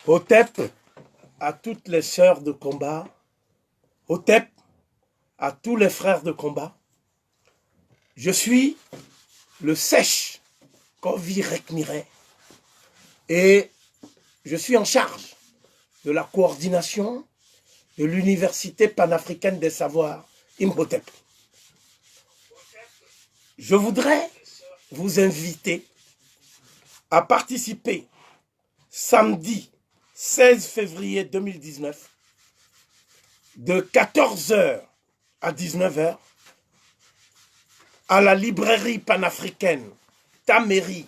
Hotep à toutes les sœurs de combat, Hotep à tous les frères de combat. Je suis le sèche Kovirekmire et je suis en charge de la coordination de l'Université panafricaine des savoirs, Imhotep. Je voudrais vous inviter à participer samedi 16 février 2019 de 14h à 19h à la librairie panafricaine Tameri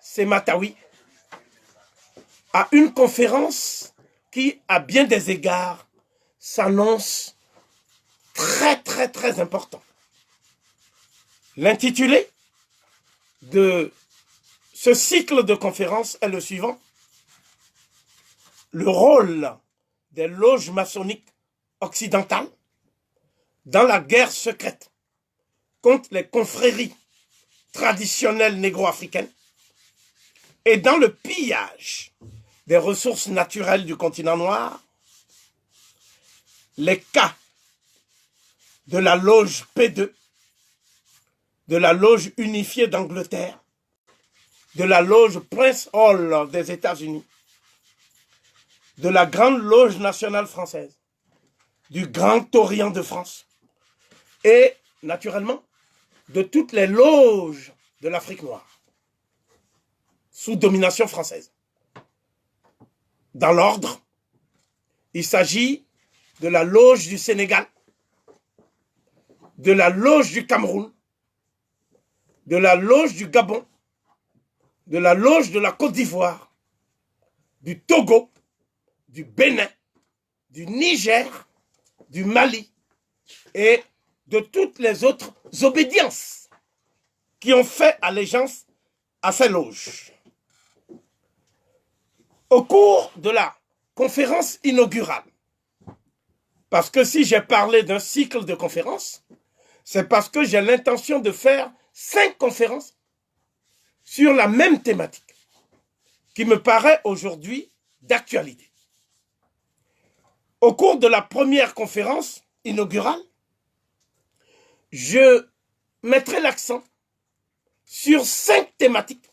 Sematawi à une conférence qui, à bien des égards, s'annonce très important. L'intitulé de ce cycle de conférences est le suivant: le rôle des loges maçonniques occidentales dans la guerre secrète contre les confréries traditionnelles négro-africaines et dans le pillage des ressources naturelles du continent noir, les cas de la loge P2, de la loge unifiée d'Angleterre, de la loge Prince Hall des États-Unis, de la Grande Loge nationale française, du Grand Orient de France et, naturellement, de toutes les loges de l'Afrique noire sous domination française. Dans l'ordre, il s'agit de la loge du Sénégal, de la loge du Cameroun, de la loge du Gabon, de la loge de la Côte d'Ivoire, du Togo, du Bénin, du Niger, du Mali et de toutes les autres obédiences qui ont fait allégeance à ces loges. Au cours de la conférence inaugurale, parce que si j'ai parlé d'un cycle de conférences, c'est parce que j'ai l'intention de faire 5 conférences sur la même thématique qui me paraît aujourd'hui d'actualité. Au cours de la première conférence inaugurale, je mettrai l'accent sur 5 thématiques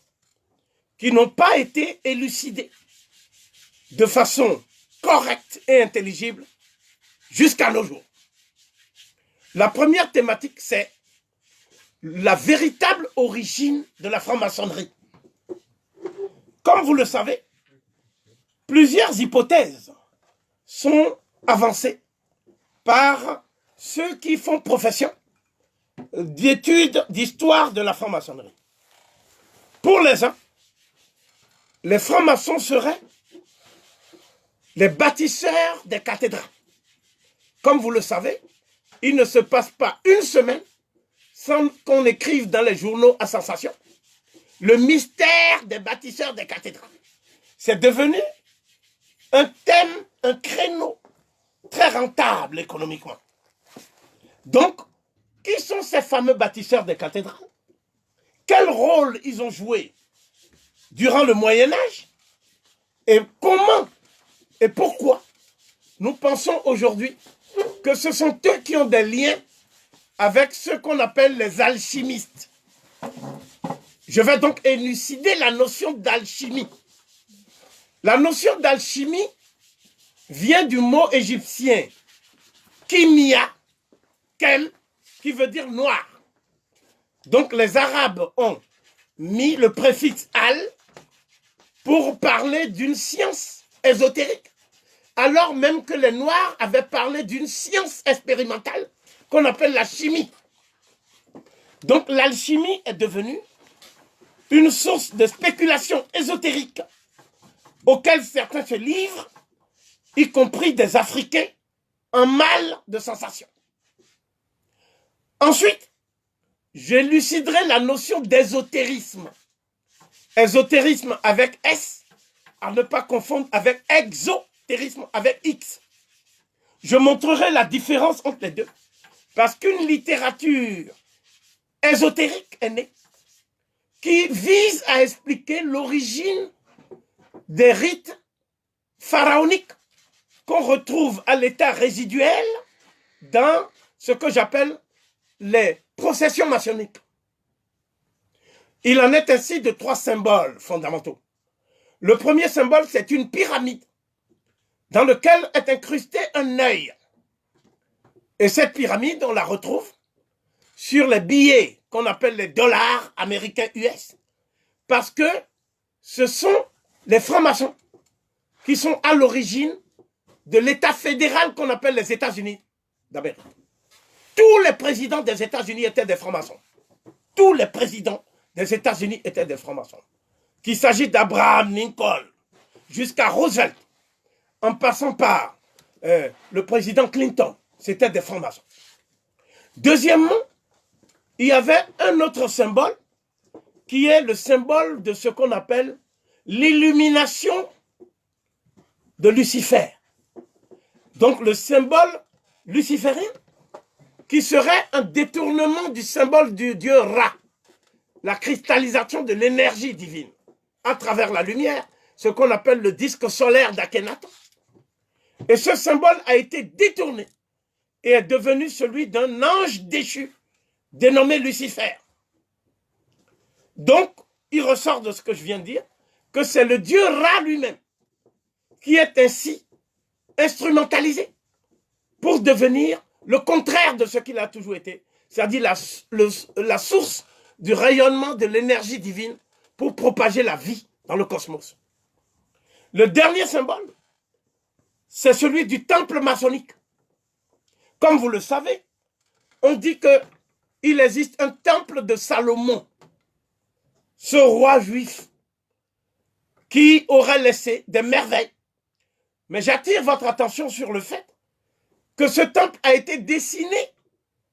qui n'ont pas été élucidées de façon correcte et intelligible jusqu'à nos jours. La première thématique, c'est la véritable origine de la franc-maçonnerie. Comme vous le savez, plusieurs hypothèses sont avancées par ceux qui font profession d'études d'histoire de la franc-maçonnerie. Pour les uns, les francs-maçons seraient les bâtisseurs des cathédrales. Comme vous le savez, il ne se passe pas une semaine sans qu'on écrive dans les journaux à sensation le mystère des bâtisseurs des cathédrales. C'est devenu un thème, un créneau très rentable économiquement. Donc, qui sont ces fameux bâtisseurs des cathédrales? Quel rôle ils ont joué durant le Moyen-Âge? Et comment et pourquoi nous pensons aujourd'hui que ce sont eux qui ont des liens avec ce qu'on appelle les alchimistes? Je vais donc élucider la notion d'alchimie. La notion d'alchimie vient du mot égyptien kimia, kem, qui veut dire noir. Donc les Arabes ont mis le préfixe al pour parler d'une science ésotérique, alors même que les Noirs avaient parlé d'une science expérimentale qu'on appelle la chimie. Donc l'alchimie est devenue une source de spéculation ésotérique auquel certains se livrent, y compris des Africains, en mal de sensation. Ensuite, j'éluciderai la notion d'ésotérisme. Ésotérisme avec S, à ne pas confondre avec exotérisme avec X. Je montrerai la différence entre les deux, parce qu'une littérature ésotérique est née qui vise à expliquer l'origine des rites pharaonique qu'on retrouve à l'état résiduel dans ce que j'appelle les processions maçonniques. Il en est ainsi de 3 symboles fondamentaux. Le premier symbole, c'est une pyramide dans laquelle est incrusté un œil. Et cette pyramide, on la retrouve sur les billets qu'on appelle les dollars américains US, parce que ce sont les francs-maçons qui sont à l'origine de l'État fédéral qu'on appelle les États-Unis d'Amérique. Tous les présidents des États-Unis étaient des francs-maçons. Tous les présidents des États-Unis étaient des francs-maçons. Qu'il s'agisse d'Abraham Lincoln jusqu'à Roosevelt, en passant par le président Clinton, c'était des francs-maçons. Deuxièmement, il y avait un autre symbole qui est le symbole de ce qu'on appelle l'illumination de Lucifer. Donc le symbole luciférien qui serait un détournement du symbole du dieu Ra, la cristallisation de l'énergie divine à travers la lumière, ce qu'on appelle le disque solaire d'Akhenaton. Et ce symbole a été détourné et est devenu celui d'un ange déchu dénommé Lucifer. Donc, il ressort de ce que je viens de dire que c'est le dieu Ra lui-même qui est ainsi instrumentalisé pour devenir le contraire de ce qu'il a toujours été, c'est-à-dire la source du rayonnement de l'énergie divine pour propager la vie dans le cosmos. Le dernier symbole, c'est celui du temple maçonnique. Comme vous le savez, on dit qu'il existe un temple de Salomon, ce roi juif qui aurait laissé des merveilles. Mais j'attire votre attention sur le fait que ce temple a été dessiné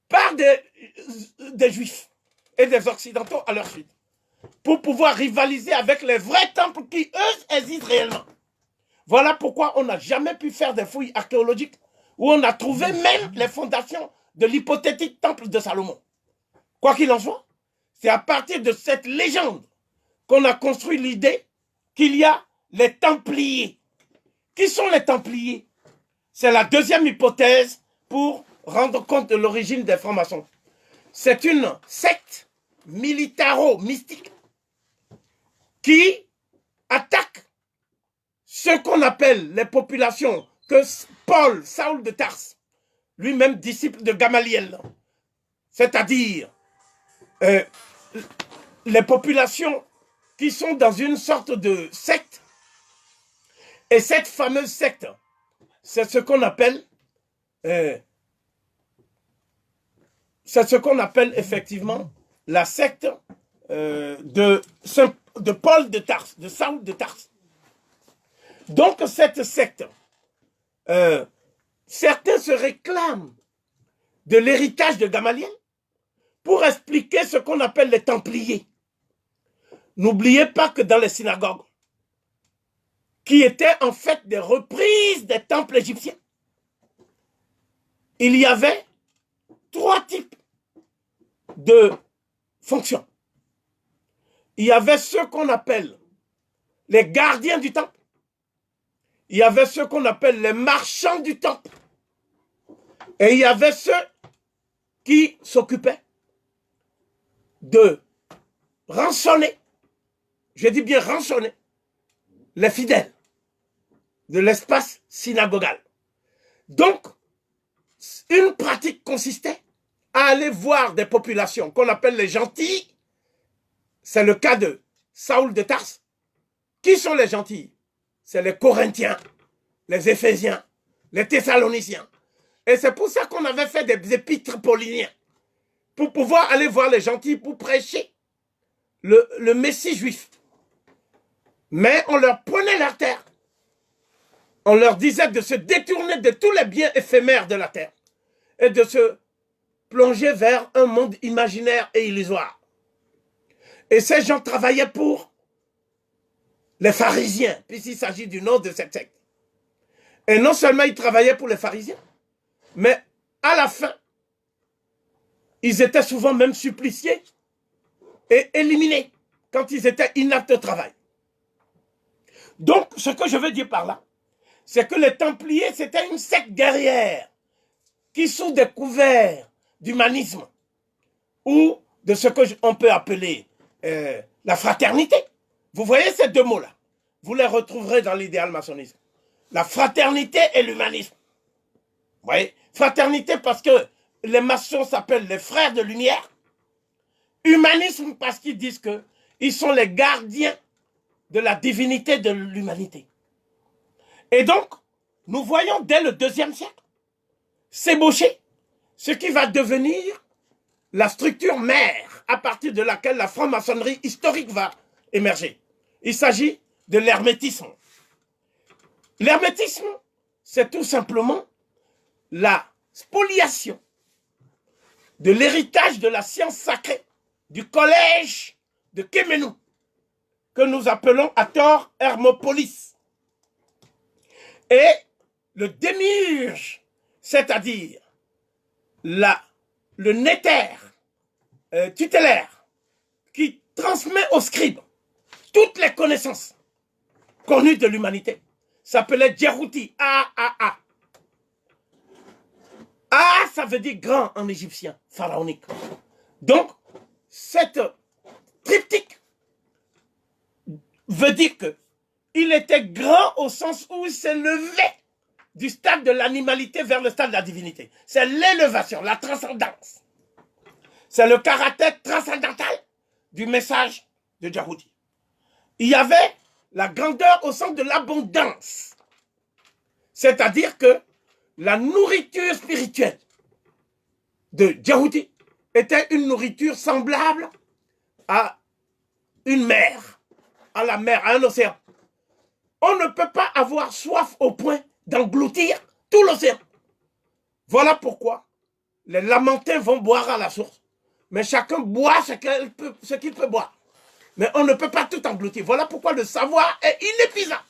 par des juifs et des occidentaux à leur suite, pour pouvoir rivaliser avec les vrais temples qui, eux, existent réellement. Voilà pourquoi on n'a jamais pu faire des fouilles archéologiques où on a trouvé même les fondations de l'hypothétique temple de Salomon. Quoi qu'il en soit, c'est à partir de cette légende qu'on a construit l'idée qu'il y a les Templiers. Qui sont les Templiers? C'est la deuxième hypothèse pour rendre compte de l'origine des francs-maçons. C'est une secte militaro-mystique qui attaque ce qu'on appelle les populations que Paul, Saül de Tarse, lui-même disciple de Gamaliel, c'est-à-dire les populations qui sont dans une sorte de secte. Et cette fameuse secte, c'est ce qu'on appelle effectivement la secte de Paul de Tarse, de Saül de Tarse. Donc cette secte, certains se réclament de l'héritage de Gamaliel pour expliquer ce qu'on appelle les Templiers. N'oubliez pas que dans les synagogues, qui étaient en fait des reprises des temples égyptiens, il y avait 3 types de fonctions. Il y avait ceux qu'on appelle les gardiens du temple. Il y avait ceux qu'on appelle les marchands du temple. Et il y avait ceux qui s'occupaient de rançonner, je dis bien rançonner, les fidèles de l'espace synagogal. Donc, une pratique consistait à aller voir des populations qu'on appelle les gentils. C'est le cas de Saül de Tarse. Qui sont les gentils? C'est les Corinthiens, les Éphésiens, les Thessaloniciens. Et c'est pour ça qu'on avait fait des épîtres pauliniens, pour pouvoir aller voir les gentils pour prêcher le Messie juif. Mais on leur prenait leur terre. On leur disait de se détourner de tous les biens éphémères de la terre et de se plonger vers un monde imaginaire et illusoire. Et ces gens travaillaient pour les pharisiens, puisqu'il s'agit du nom de cette secte. Et non seulement ils travaillaient pour les pharisiens, mais à la fin, ils étaient souvent même suppliciés et éliminés quand ils étaient inaptes au travail. Donc, ce que je veux dire par là, c'est que les Templiers, c'était une secte guerrière qui, sous des couverts d'humanisme ou de ce qu'on peut appeler la fraternité, vous voyez ces deux mots-là, vous les retrouverez dans l'idéal maçonnisme. La fraternité et l'humanisme. Vous voyez, fraternité parce que les maçons s'appellent les frères de lumière. Humanisme parce qu'ils disent qu'ils sont les gardiens de la divinité de l'humanité. Et donc, nous voyons dès le IIe siècle s'ébaucher ce qui va devenir la structure mère à partir de laquelle la franc-maçonnerie historique va émerger. Il s'agit de l'hermétisme. L'hermétisme, c'est tout simplement la spoliation de l'héritage de la science sacrée du collège de Kémenou, que nous appelons à tort Hermopolis. Et le démiurge, c'est-à-dire le néther tutélaire qui transmet aux scribes toutes les connaissances connues de l'humanité, s'appelait Djerouti, A. A, ça veut dire grand en égyptien, pharaonique. Donc, cette triptyque veut dire qu'il était grand au sens où il s'est levé du stade de l'animalité vers le stade de la divinité. C'est l'élévation, la transcendance. C'est le caractère transcendantal du message de Djerouti. Il y avait la grandeur au sens de l'abondance. C'est-à-dire que la nourriture spirituelle de Djerouti était une nourriture semblable à une mer, à la mer, à un océan. On ne peut pas avoir soif au point d'engloutir tout l'océan. Voilà pourquoi les Lamentins vont boire à la source. Mais chacun boit ce qu'il peut boire. Mais on ne peut pas tout engloutir. Voilà pourquoi le savoir est inépuisable.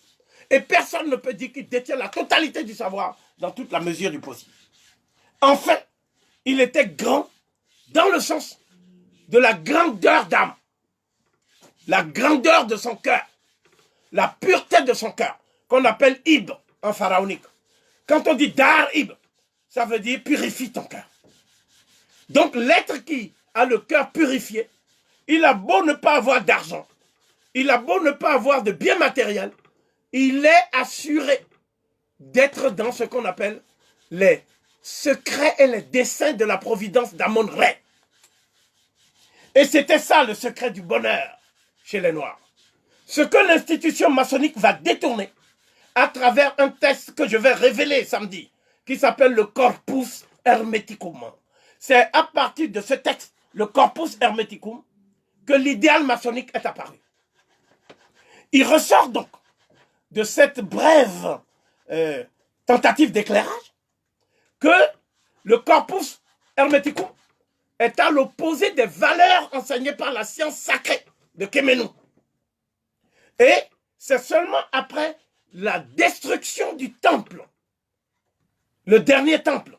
Et personne ne peut dire qu'il détient la totalité du savoir dans toute la mesure du possible. Enfin, il était grand dans le sens de la grandeur d'âme, la grandeur de son cœur, la pureté de son cœur, qu'on appelle Ib en pharaonique. Quand on dit Dar Ib, ça veut dire purifie ton cœur. Donc l'être qui a le cœur purifié, il a beau ne pas avoir d'argent, il a beau ne pas avoir de biens matériels, il est assuré d'être dans ce qu'on appelle les secrets et les desseins de la providence d'Amon-Ré. Et c'était ça le secret du bonheur chez les Noirs. Ce que l'institution maçonnique va détourner à travers un texte que je vais révéler samedi, qui s'appelle le Corpus Hermeticum. C'est à partir de ce texte, le Corpus Hermeticum, que l'idéal maçonnique est apparu. Il ressort donc de cette brève tentative d'éclairage que le Corpus Hermeticum est à l'opposé des valeurs enseignées par la science sacrée de Kémenou. Et c'est seulement après la destruction du temple, le dernier temple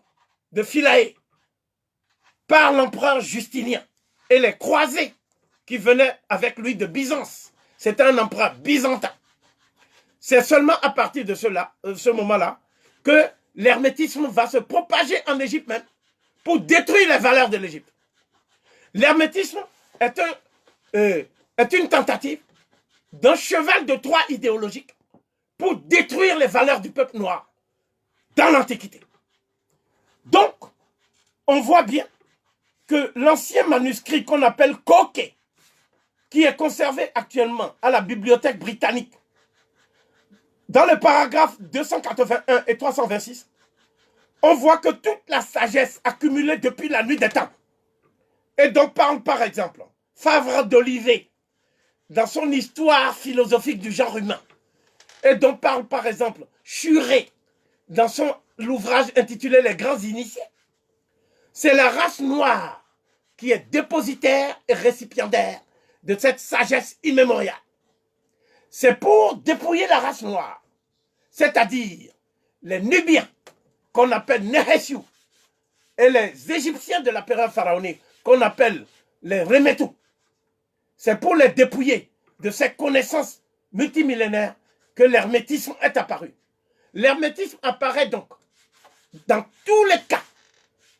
de Philae, par l'empereur Justinien et les croisés qui venaient avec lui de Byzance. C'était un empereur byzantin. C'est seulement à partir de ce moment-là que l'hermétisme va se propager en Égypte même pour détruire les valeurs de l'Égypte. L'hermétisme est une tentative d'un cheval de Troie idéologique pour détruire les valeurs du peuple noir dans l'Antiquité. Donc, on voit bien que l'ancien manuscrit qu'on appelle Koké, qui est conservé actuellement à la Bibliothèque britannique, dans le paragraphe 281 et 326, on voit que toute la sagesse accumulée depuis la nuit des temps, et dont parle par exemple Favre d'Olivet dans son histoire philosophique du genre humain, et dont parle par exemple Churet dans son ouvrage intitulé Les Grands Initiés, c'est la race noire qui est dépositaire et récipiendaire de cette sagesse immémoriale. C'est pour dépouiller la race noire, c'est-à-dire les Nubiens, qu'on appelle Nehesiu, et les Égyptiens de la période pharaonique, qu'on appelle les Remetu. C'est pour les dépouiller de ces connaissances multimillénaires que l'hermétisme est apparu. L'hermétisme apparaît donc, dans tous les cas,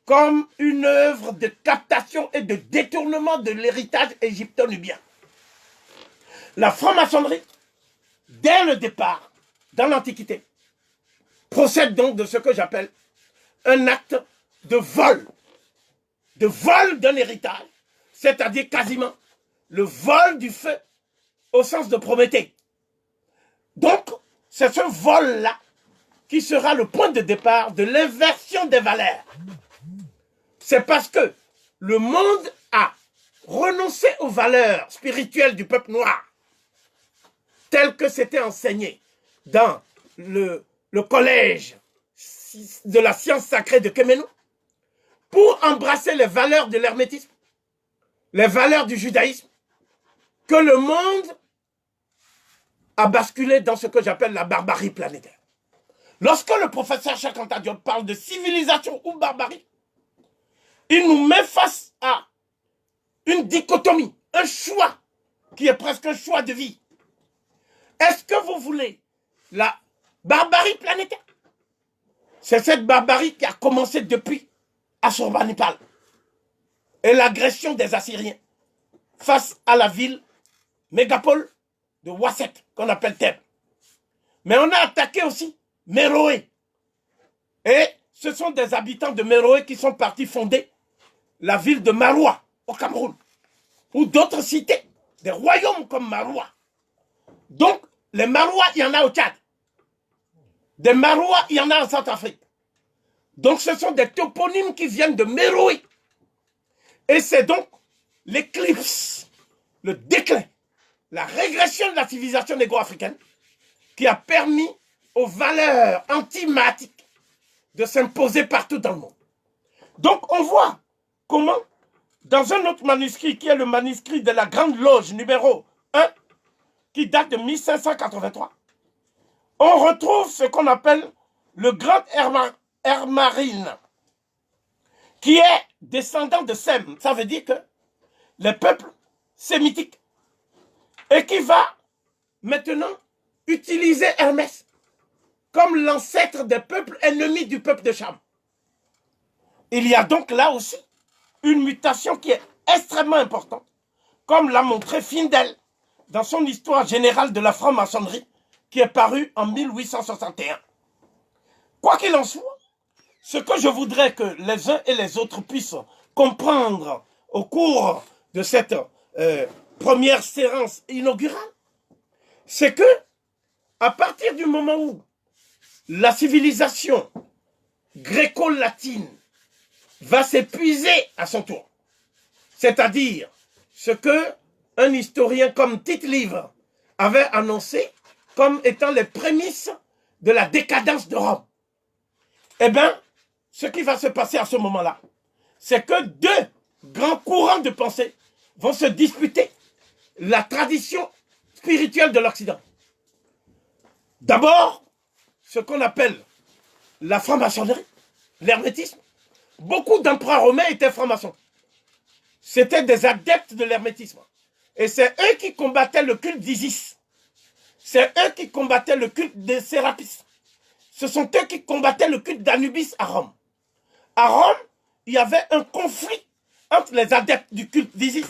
comme une œuvre de captation et de détournement de l'héritage égypto-nubien. La franc-maçonnerie, dès le départ, dans l'Antiquité, procède donc de ce que j'appelle un acte de vol d'un héritage, c'est-à-dire quasiment le vol du feu au sens de Prométhée. Donc, c'est ce vol-là qui sera le point de départ de l'inversion des valeurs. C'est parce que le monde a renoncé aux valeurs spirituelles du peuple noir, telles que c'était enseigné dans le collège de la science sacrée de Kemenou, pour embrasser les valeurs de l'hermétisme, les valeurs du judaïsme, que le monde a basculé dans ce que j'appelle la barbarie planétaire. Lorsque le professeur Cheikh Anta Diop parle de civilisation ou barbarie, il nous met face à une dichotomie, un choix qui est presque un choix de vie. Est-ce que vous voulez la barbarie planétaire? C'est cette barbarie qui a commencé depuis Assurbanipal et l'agression des Assyriens face à la ville mégapole de Wasset, qu'on appelle Thèbes. Mais on a attaqué aussi Méroé. Et ce sont des habitants de Méroé qui sont partis fonder la ville de Maroua, au Cameroun, ou d'autres cités, des royaumes comme Maroua. Donc, les Marois, il y en a au Tchad. Des Marois, il y en a en Centrafrique. Donc, ce sont des toponymes qui viennent de Méroé. Et c'est donc l'éclipse, le déclin, la régression de la civilisation négro-africaine qui a permis aux valeurs antimatiques de s'imposer partout dans le monde. Donc, on voit comment, dans un autre manuscrit, qui est le manuscrit de la Grande Loge numéro 1, qui date de 1583, on retrouve ce qu'on appelle le Grand Hermarine, qui est descendant de Sem. Ça veut dire que les peuples sémitiques, et qui va maintenant utiliser Hermès comme l'ancêtre des peuples ennemis du peuple de Cham. Il y a donc là aussi une mutation qui est extrêmement importante, comme l'a montré Findel dans son histoire générale de la franc-maçonnerie, qui est parue en 1861. Quoi qu'il en soit, ce que je voudrais que les uns et les autres puissent comprendre au cours de cette première séance inaugurale, c'est que, à partir du moment où la civilisation gréco-latine va s'épuiser à son tour, c'est-à-dire ce que un historien comme Tite-Livre avait annoncé comme étant les prémices de la décadence de Rome. Eh bien, ce qui va se passer à ce moment-là, c'est que deux grands courants de pensée vont se disputer la tradition spirituelle de l'Occident. D'abord, ce qu'on appelle la franc-maçonnerie, l'hermétisme. Beaucoup d'empereurs romains étaient francs-maçons. C'étaient des adeptes de l'hermétisme. Et c'est eux qui combattaient le culte d'Isis. C'est eux qui combattaient le culte de Sérapis. Ce sont eux qui combattaient le culte d'Anubis à Rome. À Rome, il y avait un conflit entre les adeptes du culte d'Isis.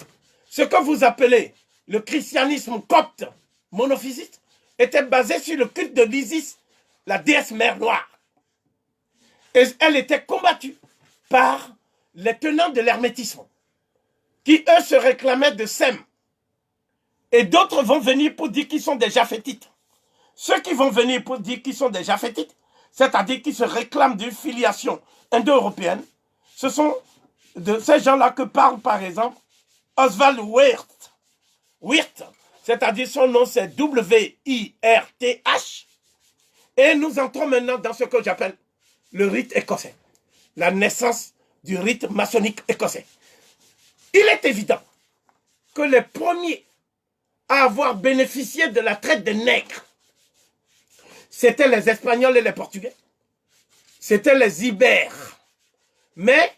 Ce que vous appelez le christianisme copte monophysite était basé sur le culte de l'Isis, la déesse mère noire. Et elle était combattue par les tenants de l'hermétisme, qui eux se réclamaient de Sem. Et d'autres vont venir pour dire qu'ils sont des Japhétites. Ceux qui vont venir pour dire qu'ils sont des Japhétites, c'est-à-dire qu'ils se réclament d'une filiation indo-européenne, ce sont de ces gens-là que parle par exemple Oswald Wirth. Wirth, c'est-à-dire son nom c'est W-I-R-T-H. Et nous entrons maintenant dans ce que j'appelle le rite écossais, la naissance du rite maçonnique écossais. Il est évident que les premiers à avoir bénéficié de la traite des nègres, c'était les Espagnols et les Portugais. C'était les Ibères. Mais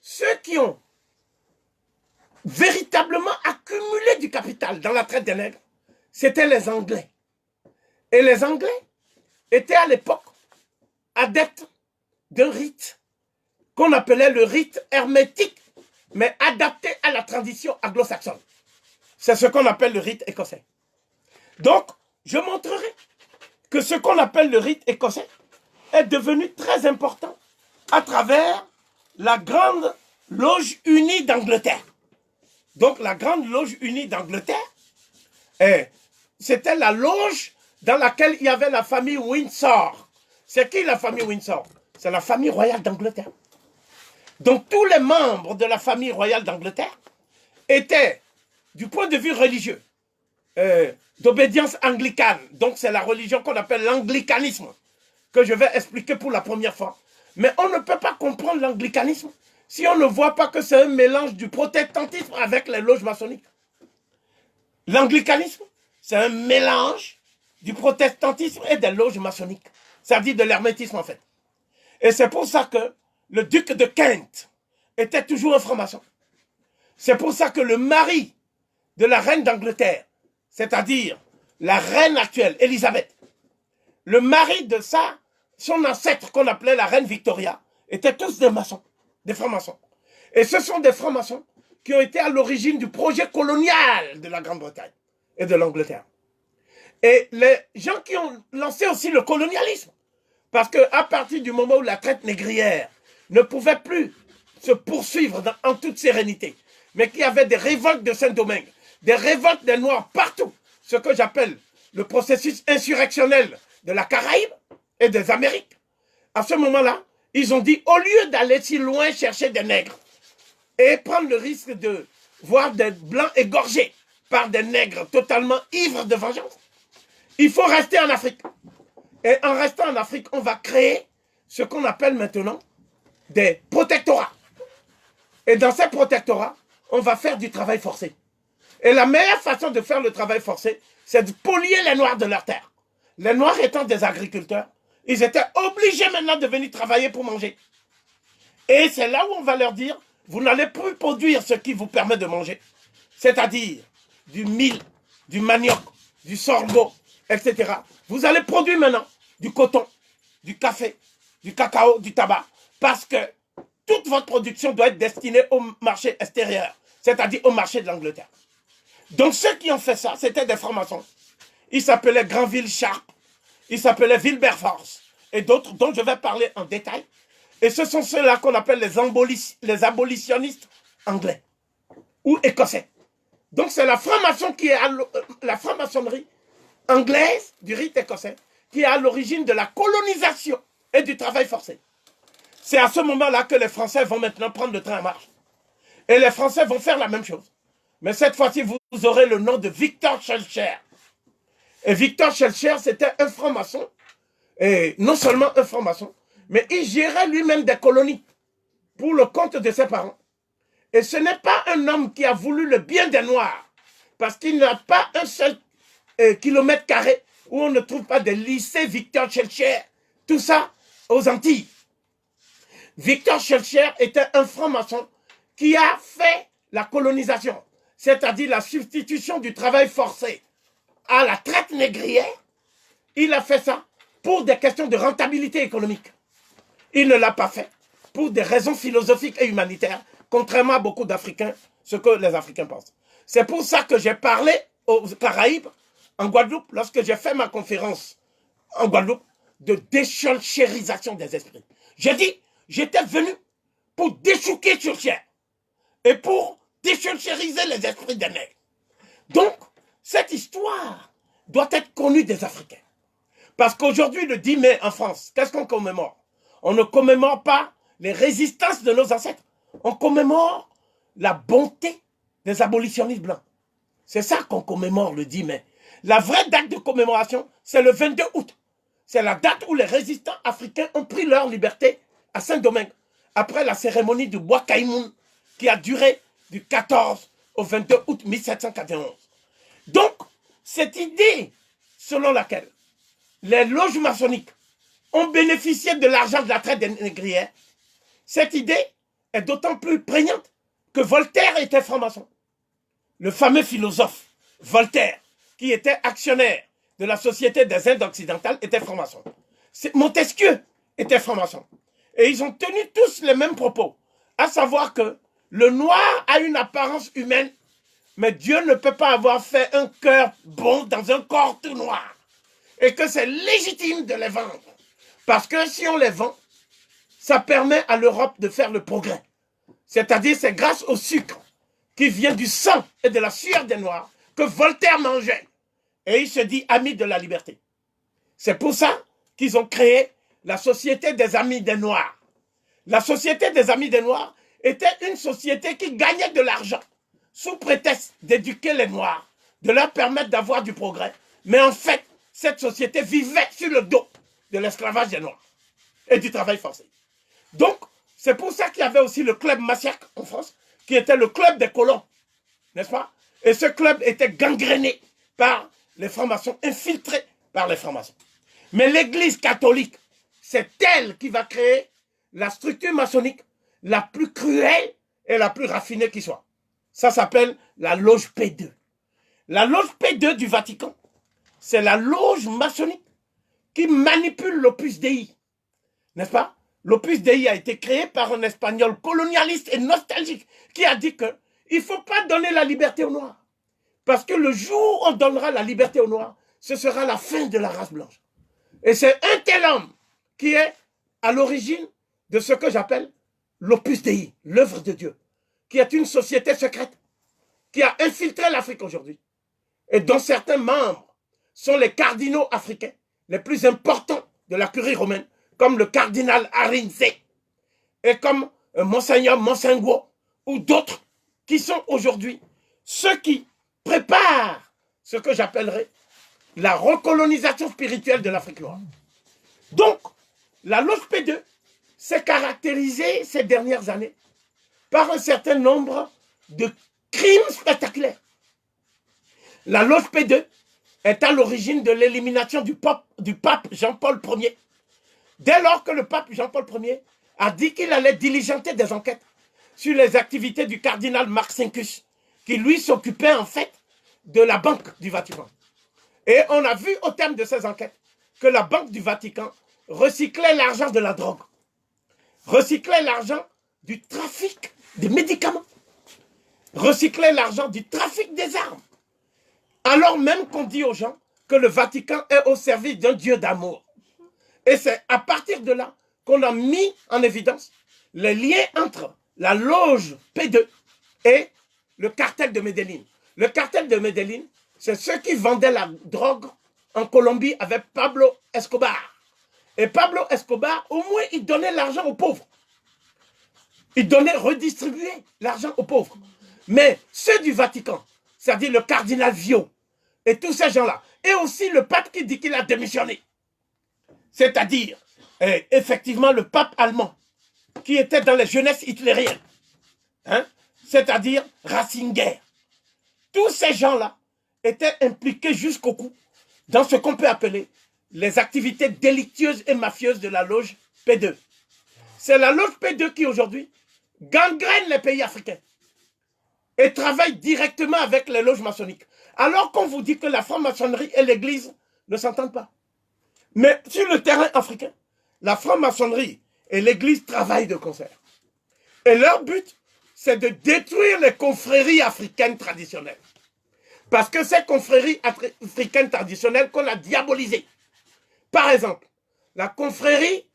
ceux qui ont véritablement accumulé du capital dans la traite des nègres, c'était les Anglais. Et les Anglais étaient à l'époque adepte d'un rite qu'on appelait le rite hermétique, mais adapté à la tradition anglo-saxonne. C'est ce qu'on appelle le rite écossais. Donc, je montrerai que ce qu'on appelle le rite écossais est devenu très important à travers la Grande Loge Unie d'Angleterre. Donc, la Grande Loge Unie d'Angleterre, c'était la loge dans laquelle il y avait la famille Windsor. C'est qui la famille Windsor? C'est la famille royale d'Angleterre. Donc, tous les membres de la famille royale d'Angleterre étaient, du point de vue religieux, d'obédience anglicane. Donc, c'est la religion qu'on appelle l'anglicanisme, que je vais expliquer pour la première fois. Mais on ne peut pas comprendre l'anglicanisme si on ne voit pas que c'est un mélange du protestantisme avec les loges maçonniques. L'anglicanisme, c'est un mélange du protestantisme et des loges maçonniques. Ça dit de l'hermétisme, en fait. Et c'est pour ça que le duc de Kent était toujours un franc-maçon. C'est pour ça que le mari de la reine d'Angleterre, c'est-à-dire la reine actuelle, Élisabeth, le mari de son ancêtre qu'on appelait la reine Victoria, étaient tous des maçons, des francs-maçons. Et ce sont des francs-maçons qui ont été à l'origine du projet colonial de la Grande-Bretagne et de l'Angleterre. Et les gens qui ont lancé aussi le colonialisme, parce qu'à partir du moment où la traite négrière ne pouvait plus se poursuivre en toute sérénité, mais qu'il y avait des révoltes de Saint-Domingue, des révoltes des Noirs partout, ce que j'appelle le processus insurrectionnel de la Caraïbe et des Amériques. À ce moment-là, ils ont dit, au lieu d'aller si loin chercher des nègres et prendre le risque de voir des blancs égorgés par des nègres totalement ivres de vengeance, il faut rester en Afrique. Et en restant en Afrique, on va créer ce qu'on appelle maintenant des protectorats. Et dans ces protectorats, on va faire du travail forcé. Et la meilleure façon de faire le travail forcé, c'est de spolier les Noirs de leur terre. Les Noirs étant des agriculteurs, ils étaient obligés maintenant de venir travailler pour manger. Et c'est là où on va leur dire, vous n'allez plus produire ce qui vous permet de manger. C'est-à-dire du mil, du manioc, du sorgho, etc. Vous allez produire maintenant du coton, du café, du cacao, du tabac. Parce que toute votre production doit être destinée au marché extérieur, c'est-à-dire au marché de l'Angleterre. Donc ceux qui ont fait ça, c'était des francs-maçons. Ils s'appelaient Granville Sharp, ils s'appelaient Wilberforce, et d'autres dont je vais parler en détail. Et ce sont ceux-là qu'on appelle les abolitionnistes anglais ou écossais. Donc c'est la franc-maçon qui est la franc-maçonnerie anglaise du rite écossais qui est à l'origine de la colonisation et du travail forcé. C'est à ce moment-là que les Français vont maintenant prendre le train en marche. Et les Français vont faire la même chose. Mais cette fois-ci, vous aurez le nom de Victor Schœlcher. Et Victor Schœlcher, c'était un franc-maçon. Et non seulement un franc-maçon, mais il gérait lui-même des colonies pour le compte de ses parents. Et ce n'est pas un homme qui a voulu le bien des Noirs, parce qu'il n'a pas un seul kilomètre carré où on ne trouve pas de lycée Victor Schœlcher. Tout ça aux Antilles. Victor Schœlcher était un franc-maçon qui a fait la colonisation, c'est-à-dire la substitution du travail forcé à la traite négrière. Il a fait ça pour des questions de rentabilité économique. Il ne l'a pas fait pour des raisons philosophiques et humanitaires, contrairement à beaucoup d'Africains, ce que les Africains pensent. C'est pour ça que j'ai parlé aux Caraïbes, en Guadeloupe, lorsque j'ai fait ma conférence en Guadeloupe, de déscholchérisation des esprits. J'ai dit, j'étais venu pour déchouquer Schœlcher et pour déscholchériser les esprits des nègres. Donc, cette histoire doit être connue des Africains. Parce qu'aujourd'hui, le 10 mai en France, qu'est-ce qu'on commémore? On ne commémore pas les résistances de nos ancêtres. On commémore la bonté des abolitionnistes blancs. C'est ça qu'on commémore le 10 mai. La vraie date de commémoration, c'est le 22 août. C'est la date où les résistants africains ont pris leur liberté à Saint-Domingue, après la cérémonie du Bois Caïmoun, qui a duré du 14 au 22 août 1791. Donc, cette idée selon laquelle les loges maçonniques ont bénéficié de l'argent de la traite des négrières, cette idée est d'autant plus prégnante que Voltaire était franc-maçon. Le fameux philosophe Voltaire, qui était actionnaire de la Société des Indes occidentales, était franc-maçon. Montesquieu étaient francs-maçons. Et ils ont tenu tous les mêmes propos, à savoir que le noir a une apparence humaine, mais Dieu ne peut pas avoir fait un cœur bon dans un corps tout noir. Et que c'est légitime de les vendre. Parce que si on les vend, ça permet à l'Europe de faire le progrès. C'est-à-dire, c'est grâce au sucre qui vient du sang et de la sueur des Noirs que Voltaire mangeait. Et il se dit ami de la liberté. C'est pour ça qu'ils ont créé la Société des Amis des Noirs. La Société des Amis des Noirs était une société qui gagnait de l'argent sous prétexte d'éduquer les Noirs, de leur permettre d'avoir du progrès. Mais en fait, cette société vivait sur le dos de l'esclavage des Noirs et du travail forcé. Donc, c'est pour ça qu'il y avait aussi le club Massiac en France, qui était le club des colons, n'est-ce pas? Et ce club était gangréné par les francs-maçons, infiltrés par les francs-maçons. Mais l'Église catholique, c'est elle qui va créer la structure maçonnique la plus cruelle et la plus raffinée qui soit. Ça s'appelle la loge P2. La loge P2 du Vatican, c'est la loge maçonnique qui manipule l'Opus Dei, n'est-ce pas? L'Opus Dei a été créé par un Espagnol colonialiste et nostalgique qui a dit qu'il ne faut pas donner la liberté aux Noirs. Parce que le jour où on donnera la liberté aux Noirs, ce sera la fin de la race blanche. Et c'est un tel homme qui est à l'origine de ce que j'appelle l'Opus Dei, l'œuvre de Dieu, qui est une société secrète, qui a infiltré l'Afrique aujourd'hui, et dont certains membres sont les cardinaux africains les plus importants de la curie romaine, comme le cardinal Arinze, et comme Monseigneur Monsengo, ou d'autres qui sont aujourd'hui ceux qui préparent ce que j'appellerais la recolonisation spirituelle de l'Afrique noire. Donc, la loge P2 s'est caractérisée ces dernières années par un certain nombre de crimes spectaculaires. La loge P2 est à l'origine de l'élimination du pape Jean-Paul Ier. Dès lors que le pape Jean-Paul Ier a dit qu'il allait diligenter des enquêtes sur les activités du cardinal Marcinkus, qui lui s'occupait en fait de la Banque du Vatican. Et on a vu au terme de ces enquêtes que la Banque du Vatican recyclait l'argent de la drogue, recyclait l'argent du trafic des médicaments, recyclait l'argent du trafic des armes. Alors même qu'on dit aux gens que le Vatican est au service d'un Dieu d'amour. Et c'est à partir de là qu'on a mis en évidence les liens entre la loge P2 et le cartel de Medellín. Le cartel de Medellín, c'est ceux qui vendaient la drogue en Colombie avec Pablo Escobar. Et Pablo Escobar, au moins, il donnait l'argent aux pauvres. Il donnait, redistribuait l'argent aux pauvres. Mais ceux du Vatican, c'est-à-dire le cardinal Vio, et tous ces gens-là, et aussi le pape qui dit qu'il a démissionné, c'est-à-dire, effectivement, le pape allemand, qui était dans les jeunesses hitlériennes, hein, c'est-à-dire Ratzinger. Tous ces gens-là étaient impliqués jusqu'au cou dans ce qu'on peut appeler les activités délictueuses et mafieuses de la loge P2. C'est la loge P2 qui, aujourd'hui, gangrène les pays africains et travaille directement avec les loges maçonniques. Alors qu'on vous dit que la franc-maçonnerie et l'Église ne s'entendent pas. Mais sur le terrain africain, la franc-maçonnerie et l'Église travaillent de concert. Et leur but, c'est de détruire les confréries africaines traditionnelles. Parce que ces confréries africaines traditionnelles qu'on a diabolisées. Par exemple, la confrérie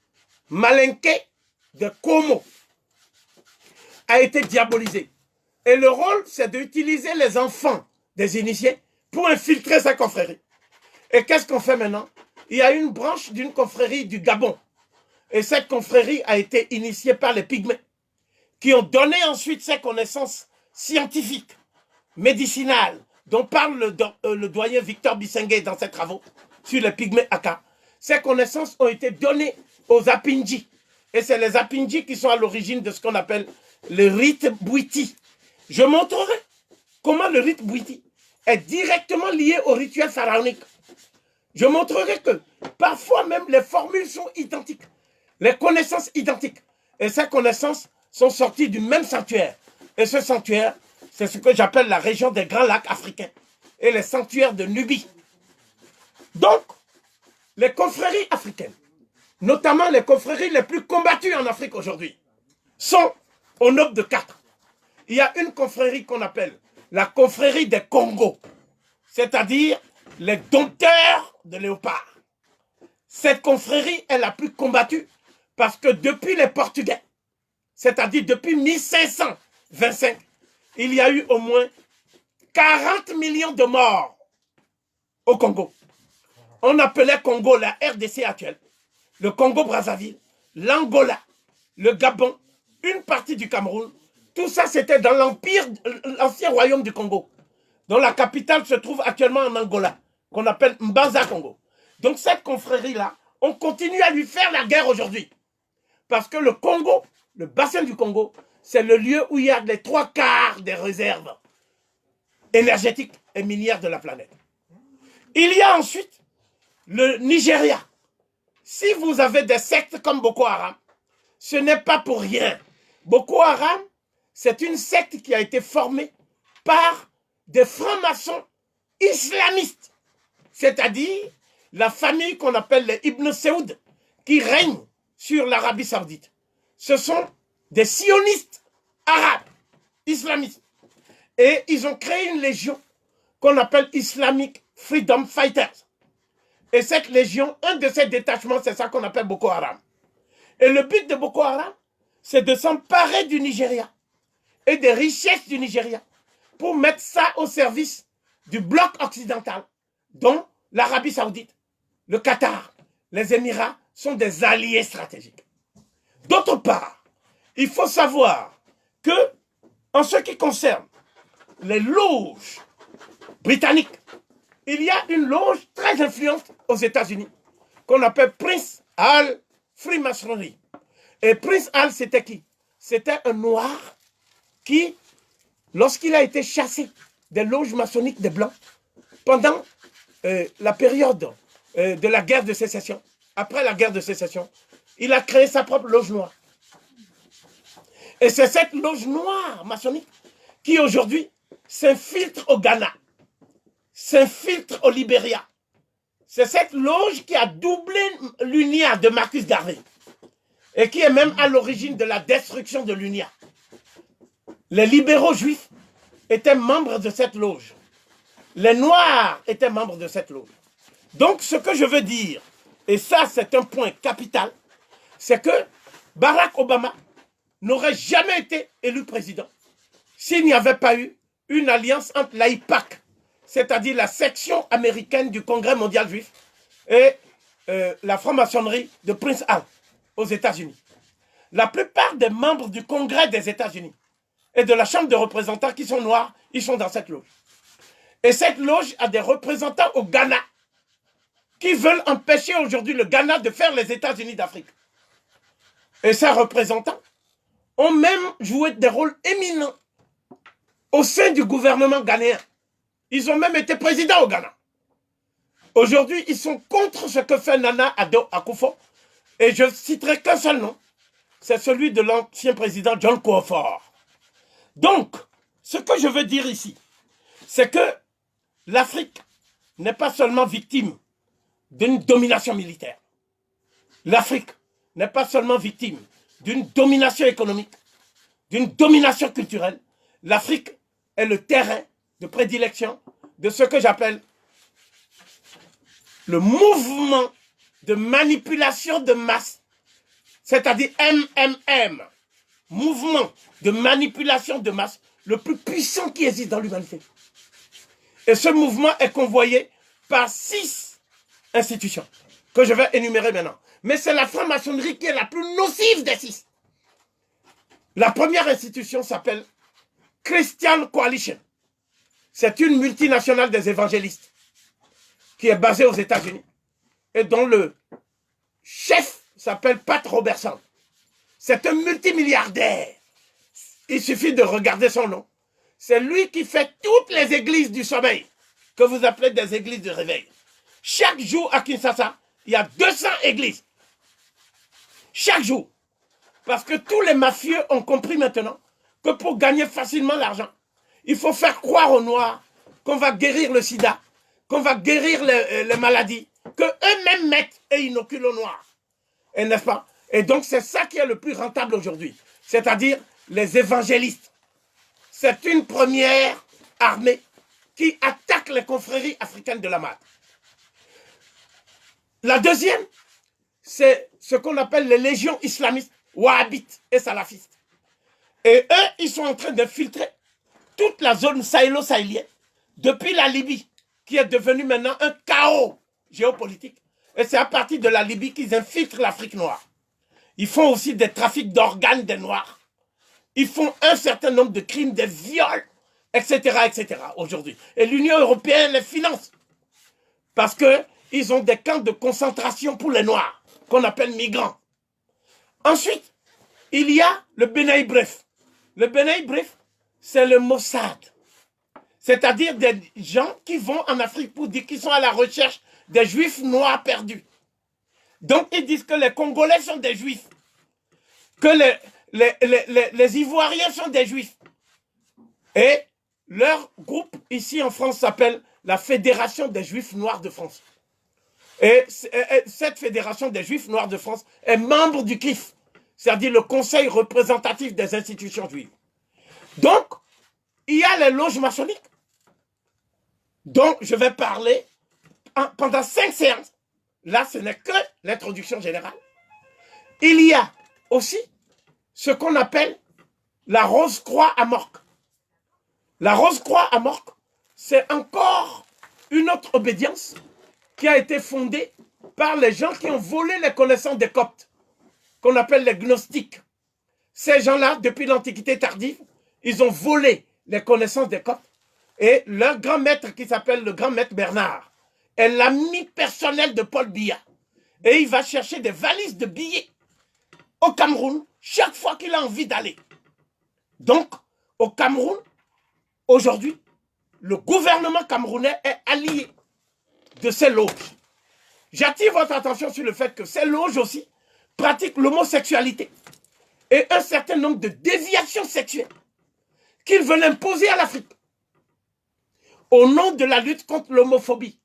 Malinké de Como a été diabolisée. Et le rôle, c'est d'utiliser les enfants des initiés pour infiltrer sa confrérie. Et qu'est-ce qu'on fait maintenant? Il y a une branche d'une confrérie du Gabon. Et cette confrérie a été initiée par les Pygmées, qui ont donné ensuite ces connaissances scientifiques, médicinales, dont parle le doyen Victor Bissengué dans ses travaux sur les Pygmées Aka. Ces connaissances ont été données aux Apindji. Et c'est les Apindji qui sont à l'origine de ce qu'on appelle le rite Bwiti. Je montrerai comment le rite Bwiti est directement lié au rituel pharaonique. Je montrerai que parfois même les formules sont identiques, les connaissances identiques. Et ces connaissances sont sorties du même sanctuaire. Et ce sanctuaire, c'est ce que j'appelle la région des Grands Lacs africains et les sanctuaires de Nubie. Donc, les confréries africaines notamment les confréries les plus combattues en Afrique aujourd'hui, sont au nombre de 4. Il y a une confrérie qu'on appelle la confrérie des Congos, c'est-à-dire les dompteurs de léopards. Cette confrérie est la plus combattue parce que depuis les Portugais, c'est-à-dire depuis 1525, il y a eu au moins 40 millions de morts au Congo. On appelait Congo la RDC actuelle, le Congo-Brazzaville, l'Angola, le Gabon, une partie du Cameroun. Tout ça, c'était dans l'empire, l'ancien royaume du Congo, dont la capitale se trouve actuellement en Angola, qu'on appelle Mbanza-Congo. Donc cette confrérie-là, on continue à lui faire la guerre aujourd'hui. Parce que le Congo, le bassin du Congo, c'est le lieu où il y a les 3/4 des réserves énergétiques et minières de la planète. Il y a ensuite le Nigeria. Si vous avez des sectes comme Boko Haram, ce n'est pas pour rien. Boko Haram, c'est une secte qui a été formée par des francs-maçons islamistes, c'est-à-dire la famille qu'on appelle les Ibn Saoud, qui règne sur l'Arabie Saoudite. Ce sont des sionistes arabes, islamistes. Et ils ont créé une légion qu'on appelle Islamic Freedom Fighters. Et cette légion, un de ces détachements, c'est ça qu'on appelle Boko Haram. Et le but de Boko Haram, c'est de s'emparer du Nigeria et des richesses du Nigeria pour mettre ça au service du bloc occidental, dont l'Arabie Saoudite, le Qatar, les Émirats sont des alliés stratégiques. D'autre part, il faut savoir que, en ce qui concerne les loges britanniques, il y a une loge très influente aux États-Unis qu'on appelle Prince Hall Freemasonry. Et Prince Hall, c'était qui? C'était un noir qui, lorsqu'il a été chassé des loges maçonniques des Blancs, pendant la période de la guerre de sécession, après la guerre de sécession, il a créé sa propre loge noire. Et c'est cette loge noire maçonnique qui aujourd'hui s'infiltre au Ghana, s'infiltre au Libéria. C'est cette loge qui a doublé l'UNIA de Marcus Garvey et qui est même à l'origine de la destruction de l'UNIA. Les libéraux juifs étaient membres de cette loge. Les Noirs étaient membres de cette loge. Donc ce que je veux dire, et ça c'est un point capital, c'est que Barack Obama n'aurait jamais été élu président s'il n'y avait pas eu une alliance entre l'AIPAC, c'est-à-dire la section américaine du Congrès mondial juif, et la franc-maçonnerie de Prince Hall aux États-Unis. La plupart des membres du Congrès des États-Unis et de la Chambre des représentants qui sont noirs, ils sont dans cette loge. Et cette loge a des représentants au Ghana qui veulent empêcher aujourd'hui le Ghana de faire les États-Unis d'Afrique. Et ces représentants ont même joué des rôles éminents au sein du gouvernement ghanéen. Ils ont même été présidents au Ghana. Aujourd'hui, ils sont contre ce que fait Nana Addo Akufo. Et je citerai qu'un seul nom. C'est celui de l'ancien président John Kufuor. Donc, ce que je veux dire ici, c'est que l'Afrique n'est pas seulement victime d'une domination militaire. L'Afrique n'est pas seulement victime d'une domination économique, d'une domination culturelle. L'Afrique est le terrain de prédilection de ce que j'appelle le mouvement de manipulation de masse, c'est-à-dire MMM, mouvement de manipulation de masse le plus puissant qui existe dans l'humanité. Et ce mouvement est convoyé par 6 institutions que je vais énumérer maintenant. Mais c'est la franc-maçonnerie qui est la plus nocive des 6. La première institution s'appelle Christian Coalition. C'est une multinationale des évangélistes qui est basée aux États-Unis et dont le chef s'appelle Pat Robertson. C'est un multimilliardaire. Il suffit de regarder son nom. C'est lui qui fait toutes les églises du sommeil, que vous appelez des églises de réveil. Chaque jour à Kinshasa, il y a 200 églises. Chaque jour. Parce que tous les mafieux ont compris maintenant que pour gagner facilement l'argent, il faut faire croire aux Noirs qu'on va guérir le sida, qu'on va guérir les maladies, qu'eux-mêmes mettent et inoculent aux Noirs. Et n'est-ce pas? Et donc, c'est ça qui est le plus rentable aujourd'hui. C'est-à-dire les évangélistes. C'est une première armée qui attaque les confréries africaines de la Mahdi. La deuxième, c'est ce qu'on appelle les légions islamistes, wahhabites et salafistes. Et eux, ils sont en train d'infiltrer toute la zone sahélo-sahélienne, depuis la Libye, qui est devenue maintenant un chaos géopolitique. Et c'est à partir de la Libye qu'ils infiltrent l'Afrique noire. Ils font aussi des trafics d'organes des Noirs. Ils font un certain nombre de crimes, des viols, etc. aujourd'hui. Et l'Union européenne les finance. Parce qu'ils ont des camps de concentration pour les Noirs, qu'on appelle migrants. Ensuite, il y a le Benaï Bref. Le Benaï Bref, c'est le Mossad. C'est-à-dire des gens qui vont en Afrique pour dire qu'ils sont à la recherche des Juifs noirs perdus. Donc, ils disent que les Congolais sont des Juifs, que les Ivoiriens sont des Juifs. Et leur groupe, ici en France, s'appelle la Fédération des Juifs Noirs de France. Et cette Fédération des Juifs Noirs de France est membre du CRIF, c'est-à-dire le Conseil représentatif des institutions juives. Donc, il y a les loges maçonniques, dont je vais parler pendant 5 séances. Là, ce n'est que l'introduction générale. Il y a aussi ce qu'on appelle la Rose-Croix à Morque. La Rose-Croix à Morque, c'est encore une autre obédience qui a été fondée par les gens qui ont volé les connaissances des Coptes, qu'on appelle les gnostiques. Ces gens-là, depuis l'Antiquité tardive, ils ont volé les connaissances des Coptes. Et leur grand maître, qui s'appelle le grand maître Bernard, est l'ami personnel de Paul Biya. Et il va chercher des valises de billets au Cameroun chaque fois qu'il a envie d'aller. Donc, au Cameroun, aujourd'hui, le gouvernement camerounais est allié de ces loges. J'attire votre attention sur le fait que ces loges aussi pratiquent l'homosexualité et un certain nombre de déviations sexuelles qu'ils veulent imposer à l'Afrique au nom de la lutte contre l'homophobie.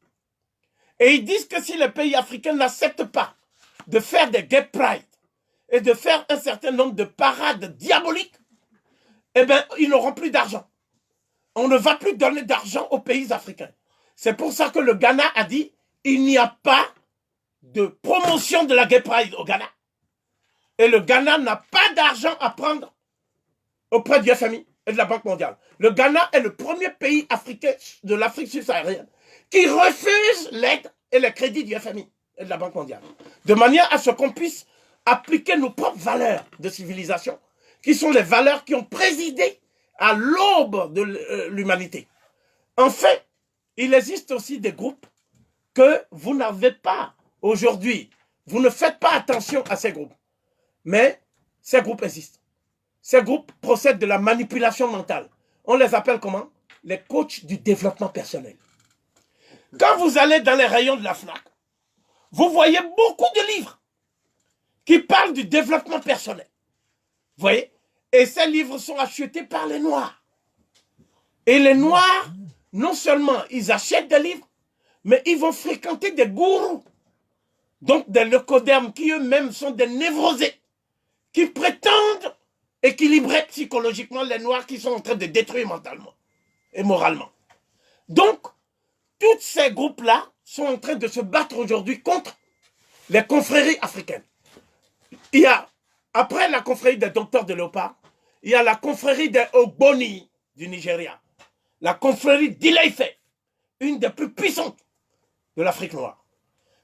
Et ils disent que si les pays africains n'acceptent pas de faire des gay pride et de faire un certain nombre de parades diaboliques, eh bien, ils n'auront plus d'argent. On ne va plus donner d'argent aux pays africains. C'est pour ça que le Ghana a dit il n'y a pas de promotion de la gay pride au Ghana. Et le Ghana n'a pas d'argent à prendre auprès du FMI et de la Banque mondiale. Le Ghana est le premier pays africain de l'Afrique subsaharienne qui refuse l'aide et les crédits du FMI et de la Banque mondiale. De manière à ce qu'on puisse appliquer nos propres valeurs de civilisation, qui sont les valeurs qui ont présidé à l'aube de l'humanité. Enfin, il existe aussi des groupes que vous n'avez pas aujourd'hui. Vous ne faites pas attention à ces groupes. Mais ces groupes existent. Ces groupes procèdent de la manipulation mentale. On les appelle comment? Les coachs du développement personnel. Quand vous allez dans les rayons de la FNAC, vous voyez beaucoup de livres qui parlent du développement personnel. Vous voyez? Et ces livres sont achetés par les Noirs. Et les Noirs, non seulement ils achètent des livres, mais ils vont fréquenter des gourous. Donc des leucodermes qui eux-mêmes sont des névrosés, qui prétendent équilibrer psychologiquement les Noirs qui sont en train de détruire mentalement et moralement. Donc, tous ces groupes-là sont en train de se battre aujourd'hui contre les confréries africaines. Il y a, après la confrérie des docteurs de Léopard, il y a la confrérie des Ogboni du Nigeria, la confrérie d'Ile-Ife, une des plus puissantes de l'Afrique noire.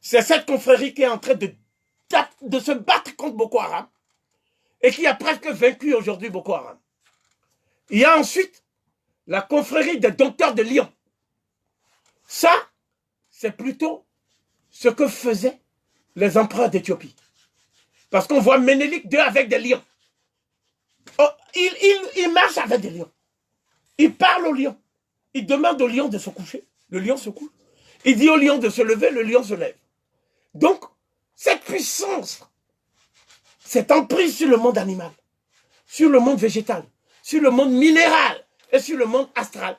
C'est cette confrérie qui est en train de se battre contre Boko Haram et qui a presque vaincu aujourd'hui Boko Haram. Il y a ensuite la confrérie des docteurs de Lyon. Ça, c'est plutôt ce que faisaient les empereurs d'Éthiopie. Parce qu'on voit Ménélique II avec des lions. Oh, il marche avec des lions. Il parle au lion. Il demande au lion de se coucher. Le lion se couche. Il dit au lion de se lever, le lion se lève. Donc, cette puissance, cette emprise sur le monde animal, sur le monde végétal, sur le monde minéral et sur le monde astral,